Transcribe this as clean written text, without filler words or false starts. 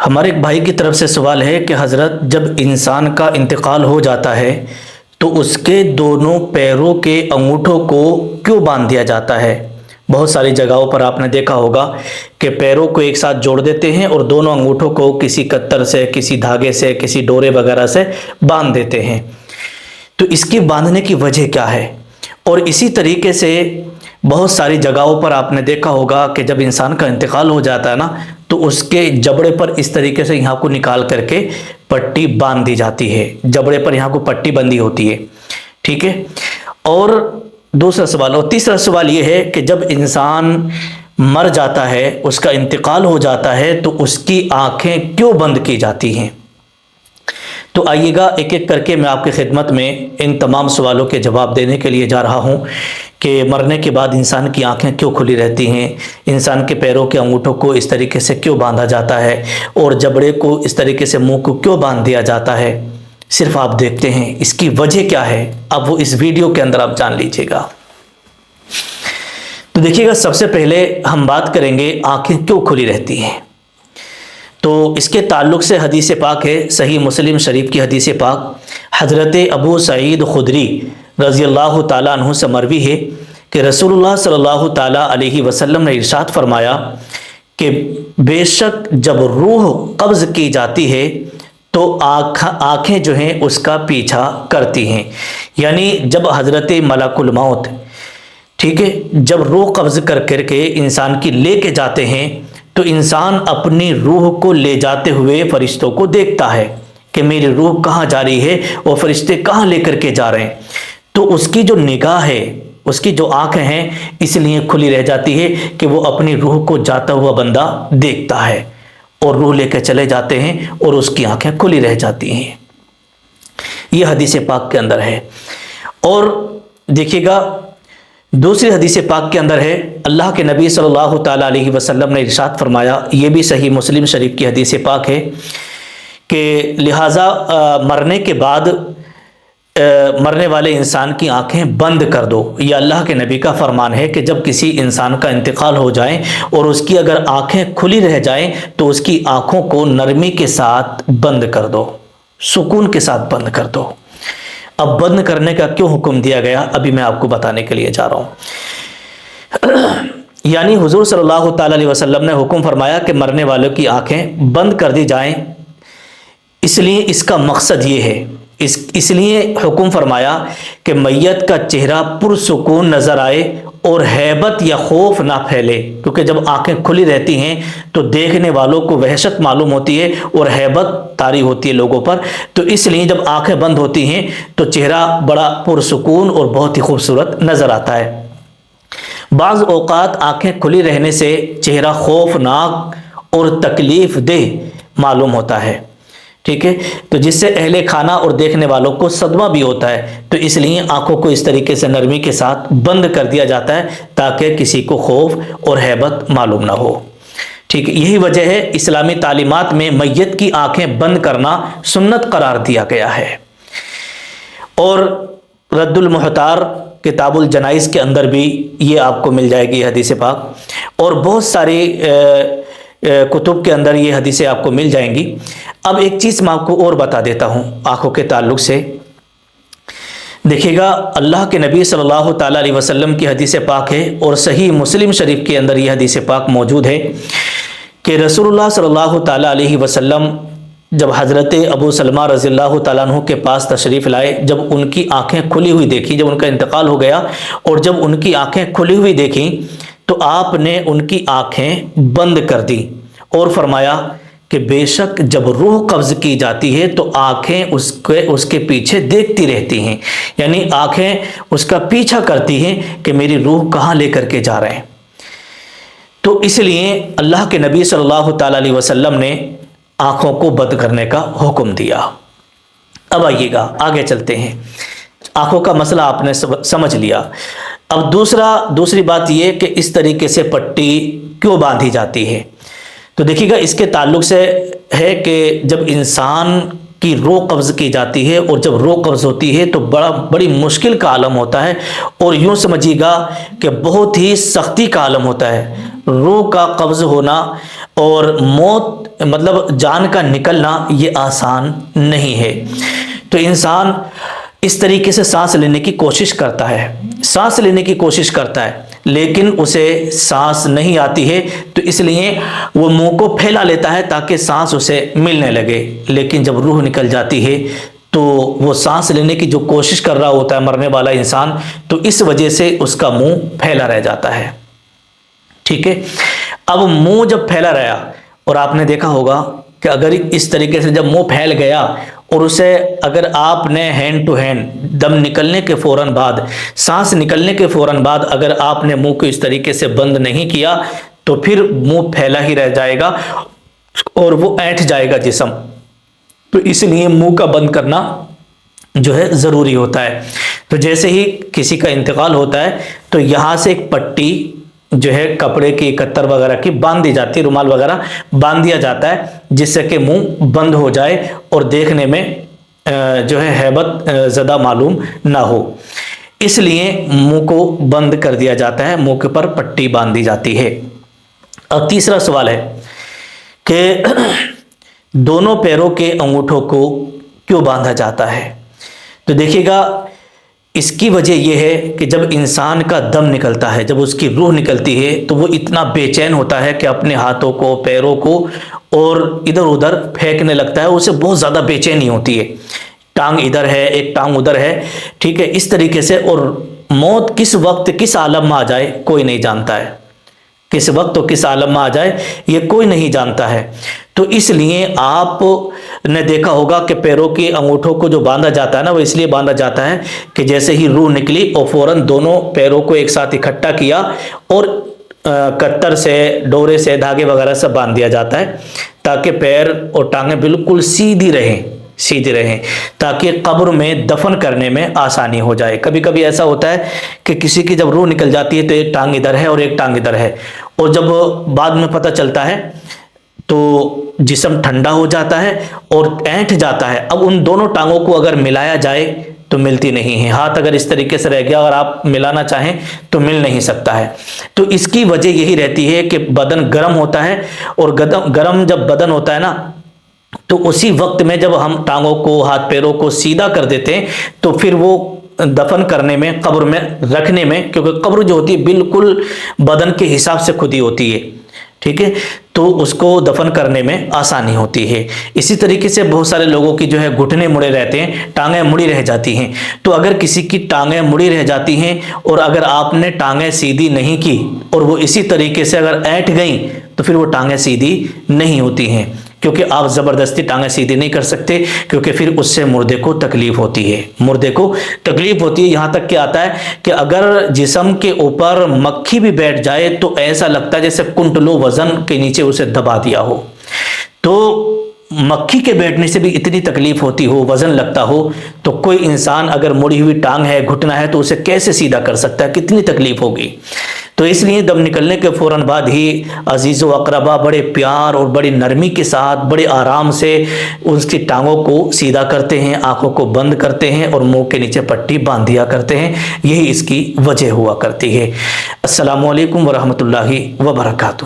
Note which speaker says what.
Speaker 1: ہمارے ایک بھائی کی طرف سے سوال ہے کہ حضرت جب انسان کا انتقال ہو جاتا ہے تو اس کے دونوں پیروں کے انگوٹھوں کو کیوں باندھ دیا جاتا ہے؟ بہت ساری جگہوں پر آپ نے دیکھا ہوگا کہ پیروں کو ایک ساتھ جوڑ دیتے ہیں اور دونوں انگوٹھوں کو کسی کتر سے، کسی دھاگے سے، کسی ڈورے وغیرہ سے باندھ دیتے ہیں۔ تو اس کی باندھنے کی وجہ کیا ہے؟ اور اسی طریقے سے بہت ساری جگہوں پر آپ نے دیکھا ہوگا کہ جب انسان کا انتقال ہو جاتا ہے نا تو اس کے جبڑے پر اس طریقے سے یہاں کو نکال کر کے پٹی باندھ دی جاتی ہے، جبڑے پر یہاں کو پٹی بندھی ہوتی ہے، ٹھیک ہے۔ اور دوسرا سوال اور تیسرا سوال یہ ہے کہ جب انسان مر جاتا ہے، اس کا انتقال ہو جاتا ہے تو اس کی آنکھیں کیوں بند کی جاتی ہیں؟ تو آئیے گا ایک ایک کر کے میں آپ کی خدمت میں ان تمام سوالوں کے جواب دینے کے لیے جا رہا ہوں کہ مرنے کے بعد انسان کی آنکھیں کیوں کھلی رہتی ہیں، انسان کے پیروں کے انگوٹھوں کو اس طریقے سے کیوں باندھا جاتا ہے، اور جبڑے کو اس طریقے سے منہ کو کیوں باندھ دیا جاتا ہے۔ صرف آپ دیکھتے ہیں اس کی وجہ کیا ہے، اب وہ اس ویڈیو کے اندر آپ جان لیجئے گا۔ تو دیکھیے گا، سب سے پہلے ہم بات کریں گے آنکھیں کیوں کھلی رہتی ہیں۔ تو اس کے تعلق سے حدیث پاک ہے، صحیح مسلم شریف کی حدیث پاک، حضرت ابو سعید خدری رضی اللہ تعالیٰ عنہ سے مروی ہے کہ رسول اللہ صلی اللہ تعالیٰ علیہ وسلم نے ارشاد فرمایا کہ بے شک جب روح قبض کی جاتی ہے تو آنکھیں جو ہیں اس کا پیچھا کرتی ہیں، یعنی جب حضرت ملک الموت، ٹھیک ہے، جب روح قبض کر کے انسان کی لے کے جاتے ہیں تو انسان اپنی روح کو لے جاتے ہوئے فرشتوں کو دیکھتا ہے کہ میری روح کہاں جا رہی ہے اور فرشتے کہاں لے کر کے جا رہے ہیں۔ تو اس کی جو نگاہ ہے، اس کی جو آنکھیں ہیں، اس لیے کھلی رہ جاتی ہے کہ وہ اپنی روح کو جاتا ہوا بندہ دیکھتا ہے، اور روح لے کے چلے جاتے ہیں اور اس کی آنکھیں کھلی رہ جاتی ہیں۔ یہ حدیث پاک کے اندر ہے۔ اور دیکھیے گا دوسری حدیث پاک کے اندر ہے، اللہ کے نبی صلی اللہ تعالیٰ علیہ وسلم نے ارشاد فرمایا، یہ بھی صحیح مسلم شریف کی حدیث پاک ہے کہ لہٰذا مرنے کے بعد مرنے والے انسان کی آنکھیں بند کر دو۔ یہ اللہ کے نبی کا فرمان ہے کہ جب کسی انسان کا انتقال ہو جائے اور اس کی اگر آنکھیں کھلی رہ جائیں تو اس کی آنکھوں کو نرمی کے ساتھ بند کر دو، سکون کے ساتھ بند کر دو۔ اب بند کرنے کا کیوں حکم دیا گیا، ابھی میں آپ کو بتانے کے لیے جا رہا ہوں۔ یعنی حضور صلی اللہ تعالیٰ علیہ وسلم نے حکم فرمایا کہ مرنے والوں کی آنکھیں بند کر دی جائیں، اس لیے اس کا مقصد یہ ہے، اس لیے حکم فرمایا کہ میت کا چہرہ پرسکون نظر آئے اور ہیبت یا خوف نہ پھیلے، کیونکہ جب آنکھیں کھلی رہتی ہیں تو دیکھنے والوں کو وحشت معلوم ہوتی ہے اور ہیبت طاری ہوتی ہے لوگوں پر، تو اس لیے جب آنکھیں بند ہوتی ہیں تو چہرہ بڑا پرسکون اور بہت ہی خوبصورت نظر آتا ہے۔ بعض اوقات آنکھیں کھلی رہنے سے چہرہ خوفناک اور تکلیف دہ معلوم ہوتا ہے، ٹھیک ہے، تو جس سے اہل خانہ اور دیکھنے والوں کو صدمہ بھی ہوتا ہے، تو اس لیے آنکھوں کو اس طریقے سے نرمی کے ساتھ بند کر دیا جاتا ہے تاکہ کسی کو خوف اور ہیبت معلوم نہ ہو، ٹھیک ہے۔ یہی وجہ ہے اسلامی تعلیمات میں میت کی آنکھیں بند کرنا سنت قرار دیا گیا ہے۔ اور رد المحتار کتاب الجنائز کے اندر بھی یہ آپ کو مل جائے گی حدیث پاک، اور بہت ساری کتب کے اندر یہ حدیثیں آپ کو مل جائیں گی۔ اب ایک چیز میں آپ کو اور بتا دیتا ہوں آنکھوں کے تعلق سے، دیکھیے گا اللہ کے نبی صلی اللہ تعالیٰ علیہ وسلم کی حدیث پاک ہے، اور صحیح مسلم شریف کے اندر یہ حدیث پاک موجود ہے کہ رسول اللہ صلی اللہ تعالیٰ علیہ وسلم جب حضرت ابو سلمہ رضی اللہ تعالیٰ عنہ کے پاس تشریف لائے، جب ان کی آنکھیں کھلی ہوئی دیکھی، جب ان کا انتقال ہو گیا اور جب ان کی آنکھیں کھلی ہوئی دیکھیں تو آپ نے ان کی آنکھیں بند کر دی اور فرمایا کہ بے شک جب روح قبض کی جاتی ہے تو آنکھیں اس کے پیچھے دیکھتی رہتی ہیں، یعنی آنکھیں اس کا پیچھا کرتی ہیں کہ میری روح کہاں لے کر کے جا رہے ہیں۔ تو اس لیے اللہ کے نبی صلی اللہ تعالیٰ علیہ وسلم نے آنکھوں کو بند کرنے کا حکم دیا۔ اب آئیے گا آگے چلتے ہیں، آنکھوں کا مسئلہ آپ نے سمجھ لیا۔ اب دوسری بات یہ کہ اس طریقے سے پٹی کیوں باندھی جاتی ہے، تو دیکھیے گا اس کے تعلق سے ہے کہ جب انسان کی روح قبض کی جاتی ہے اور جب روح قبض ہوتی ہے تو بڑی مشکل کا عالم ہوتا ہے، اور یوں سمجھیے گا کہ بہت ہی سختی کا عالم ہوتا ہے۔ روح کا قبض ہونا اور موت مطلب جان کا نکلنا یہ آسان نہیں ہے۔ تو انسان اس طریقے سے سانس لینے کی کوشش کرتا ہے، سانس لینے کی کوشش کرتا ہے، لیکن اسے سانس نہیں آتی ہے، تو اس لیے وہ منہ کو پھیلا لیتا ہے تاکہ سانس اسے ملنے لگے، لیکن جب روح نکل جاتی ہے تو وہ سانس لینے کی جو کوشش کر رہا ہوتا ہے مرنے والا انسان، تو اس وجہ سے اس کا منہ پھیلا رہ جاتا ہے۔ ٹھیک ہے، اب منہ جب پھیلا رہا، اور آپ نے دیکھا ہوگا کہ اگر اس طریقے سے جب منہ پھیل گیا اور اسے اگر آپ نے ہینڈ ٹو ہینڈ دم نکلنے کے فوراً بعد، سانس نکلنے کے فوراً بعد اگر آپ نے منہ کو اس طریقے سے بند نہیں کیا تو پھر منہ پھیلا ہی رہ جائے گا اور وہ اینٹھ جائے گا جسم۔ تو اس لیے منہ کا بند کرنا جو ہے ضروری ہوتا ہے۔ تو جیسے ہی کسی کا انتقال ہوتا ہے تو یہاں سے ایک پٹی جو ہے کپڑے کی کتر وغیرہ کی باندھ دی جاتی ہے، رومال وغیرہ باندھ دیا جاتا ہے، جس سے کہ منہ بند ہو جائے اور دیکھنے میں جو ہے ہیبت زدہ معلوم نہ ہو، اس لیے منہ کو بند کر دیا جاتا ہے، منہ کے پر پٹی باندھ دی جاتی ہے۔ اور تیسرا سوال ہے کہ دونوں پیروں کے انگوٹھوں کو کیوں باندھا جاتا ہے؟ تو دیکھیے گا، اس کی وجہ یہ ہے کہ جب انسان کا دم نکلتا ہے، جب اس کی روح نکلتی ہے تو وہ اتنا بے چین ہوتا ہے کہ اپنے ہاتھوں کو، پیروں کو اور ادھر ادھر پھینکنے لگتا ہے، اسے بہت زیادہ بے چینی ہوتی ہے، ٹانگ ادھر ہے ایک ٹانگ ادھر ہے، ٹھیک ہے، اس طریقے سے، اور موت کس وقت کس عالم میں آ جائے کوئی نہیں جانتا ہے، کس وقت تو کس عالم میں آ جائے یہ کوئی نہیں جانتا ہے۔ تو اس لیے آپ نے دیکھا ہوگا کہ پیروں کے انگوٹھوں کو جو باندھا جاتا ہے نا، وہ اس لیے باندھا جاتا ہے کہ جیسے ہی روح نکلی اور فوراً دونوں پیروں کو ایک ساتھ اکٹھا کیا اور کتر سے، ڈورے سے، دھاگے وغیرہ سے باندھ دیا جاتا ہے تاکہ پیر اور ٹانگیں بالکل سیدھی رہیں تاکہ قبر میں دفن کرنے میں آسانی ہو جائے۔ کبھی کبھی ایسا ہوتا ہے کہ کسی کی جب روح نکل جاتی ہے تو ایک ٹانگ ادھر ہے اور ایک ٹانگ ادھر ہے، اور جب بعد میں پتہ چلتا ہے تو جسم ٹھنڈا ہو جاتا ہے اور اینٹھ جاتا ہے۔ اب ان دونوں ٹانگوں کو اگر ملایا جائے تو ملتی نہیں ہے، ہاتھ اگر اس طریقے سے رہ گیا اور آپ ملانا چاہیں تو مل نہیں سکتا ہے۔ تو اس کی وجہ یہی رہتی ہے کہ بدن گرم ہوتا ہے، اور گرم جب بدن ہوتا ہے نا تو اسی وقت میں جب ہم ٹانگوں کو، ہاتھ پیروں کو سیدھا کر دیتے ہیں تو پھر وہ دفن کرنے میں، قبر میں رکھنے میں، کیونکہ قبر جو ہوتی ہے بالکل بدن کے حساب سے کھدی ہوتی ہے، ٹھیک ہے، تو اس کو دفن کرنے میں آسانی ہوتی ہے۔ اسی طریقے سے بہت سارے لوگوں کی جو ہے گھٹنے مڑے رہتے ہیں، ٹانگیں مڑی رہ جاتی ہیں، تو اگر کسی کی ٹانگیں مڑی رہ جاتی ہیں اور اگر آپ نے ٹانگیں سیدھی نہیں کی اور وہ اسی طریقے سے اگر اینٹھ گئیں تو پھر وہ ٹانگیں سیدھی نہیں ہوتی ہیں، کیونکہ آپ زبردستی ٹانگیں سیدھی نہیں کر سکتے، کیونکہ پھر اس سے مردے کو تکلیف ہوتی ہے، یہاں تک کہ آتا ہے کہ اگر جسم کے اوپر مکھی بھی بیٹھ جائے تو ایسا لگتا ہے جیسے کنٹلو وزن کے نیچے اسے دبا دیا ہو۔ تو مکھی کے بیٹھنے سے بھی اتنی تکلیف ہوتی ہو، وزن لگتا ہو، تو کوئی انسان اگر مڑی ہوئی ٹانگ ہے، گھٹنا ہے، تو اسے کیسے سیدھا کر سکتا ہے، کتنی تکلیف ہوگی۔ تو اس لیے دم نکلنے کے فوراً بعد ہی عزیز و اقربا بڑے پیار اور بڑی نرمی کے ساتھ، بڑے آرام سے اس کی ٹانگوں کو سیدھا کرتے ہیں، آنکھوں کو بند کرتے ہیں اور منہ کے نیچے پٹی باندھ دیا کرتے ہیں، یہی اس کی وجہ ہوا کرتی ہے۔ السلام علیکم ورحمۃ اللہ وبرکاتہ۔